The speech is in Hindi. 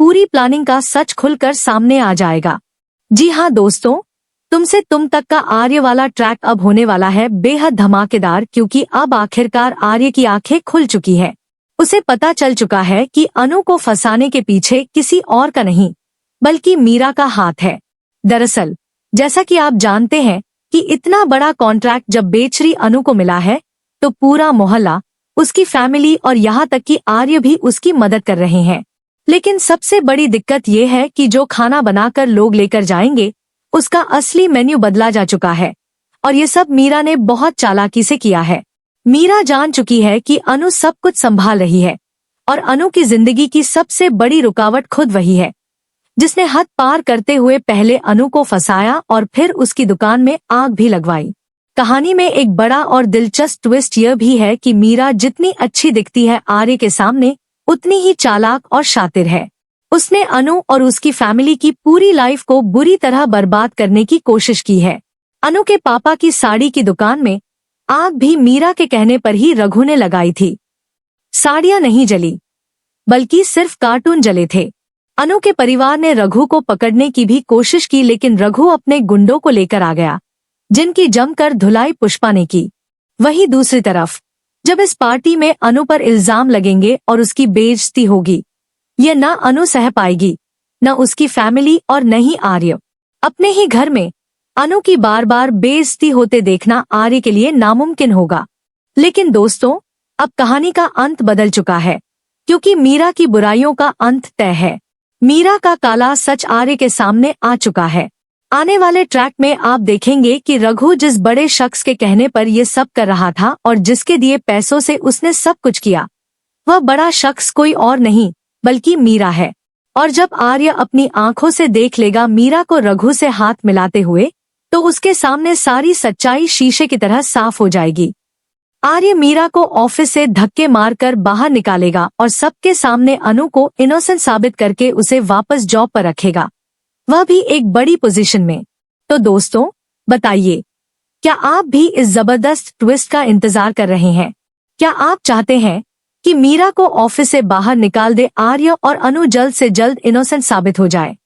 पूरी प्लानिंग का सच खुलकर सामने आ जाएगा। जी हाँ दोस्तों, तुमसे तुम तक का आर्य वाला ट्रैक अब होने वाला है बेहद धमाकेदार, क्योंकि अब आखिरकार आर्य की आंखें खुल चुकी है। उसे पता चल चुका है कि अनु को फंसाने के पीछे किसी और का नहीं बल्कि मीरा का हाथ है। दरअसल जैसा कि आप जानते हैं कि इतना बड़ा कॉन्ट्रैक्ट जब बेचरी अनु को मिला है तो पूरा मोहल्ला, उसकी फैमिली और यहाँ तक कि आर्य भी उसकी मदद कर रहे हैं। लेकिन सबसे बड़ी दिक्कत ये है कि जो खाना बनाकर लोग लेकर जाएंगे उसका असली मेन्यू बदला जा चुका है, और ये सब मीरा ने बहुत चालाकी से किया है। मीरा जान चुकी है कि अनु सब कुछ संभाल रही है, और अनु की जिंदगी की सबसे बड़ी रुकावट खुद वही है जिसने हद पार करते हुए पहले अनु को फंसाया और फिर उसकी दुकान में आग भी लगवाई। कहानी में एक बड़ा और दिलचस्प ट्विस्ट यह भी है कि मीरा जितनी अच्छी दिखती है आर्य के सामने, उतनी ही चालाक और शातिर है। उसने अनु और उसकी फैमिली की पूरी लाइफ को बुरी तरह बर्बाद करने की कोशिश की है। अनु के पापा की साड़ी की दुकान में आग भी मीरा के कहने पर ही रघु ने लगाई थी। साड़ियां नहीं जली, बल्कि सिर्फ कार्टून जले थे। अनु के परिवार ने रघु को पकड़ने की भी कोशिश की, लेकिन रघु अपने गुंडों को लेकर आ गया, जिनकी जमकर धुलाई पुष्पा ने की। वहीं दूसरी तरफ जब इस पार्टी में अनु पर इल्जाम लगेंगे और उसकी बेइज्जती होगी, ये न अनु सह पाएगी, न उसकी फैमिली और न ही आर्य। अपने ही घर में अनु की बार बार बेइज्जती होते देखना आर्य के लिए नामुमकिन होगा। लेकिन दोस्तों, अब कहानी का अंत बदल चुका है, क्योंकि मीरा की बुराइयों का अंत तय है। मीरा का काला सच आर्य के सामने आ चुका है। आने वाले ट्रैक में आप देखेंगे कि रघु जिस बड़े शख्स के कहने पर ये सब कर रहा था और जिसके दिए पैसों से उसने सब कुछ किया, वह बड़ा शख्स कोई और नहीं बल्कि मीरा है। और जब आर्य अपनी आंखों से देख लेगा मीरा को रघु से हाथ मिलाते हुए, तो उसके सामने सारी सच्चाई शीशे की तरह साफ हो जाएगी। आर्य मीरा को ऑफिस से धक्के मारकर बाहर निकालेगा और सबके सामने अनु को इनोसेंट साबित करके उसे वापस जॉब पर रखेगा, वह भी एक बड़ी पोजीशन में। तो दोस्तों बताइए, क्या आप भी इस जबरदस्त ट्विस्ट का इंतजार कर रहे हैं? क्या आप चाहते हैं कि मीरा को ऑफिस से बाहर निकाल दे आर्य और अनु जल्द से जल्द इनोसेंट साबित हो जाए?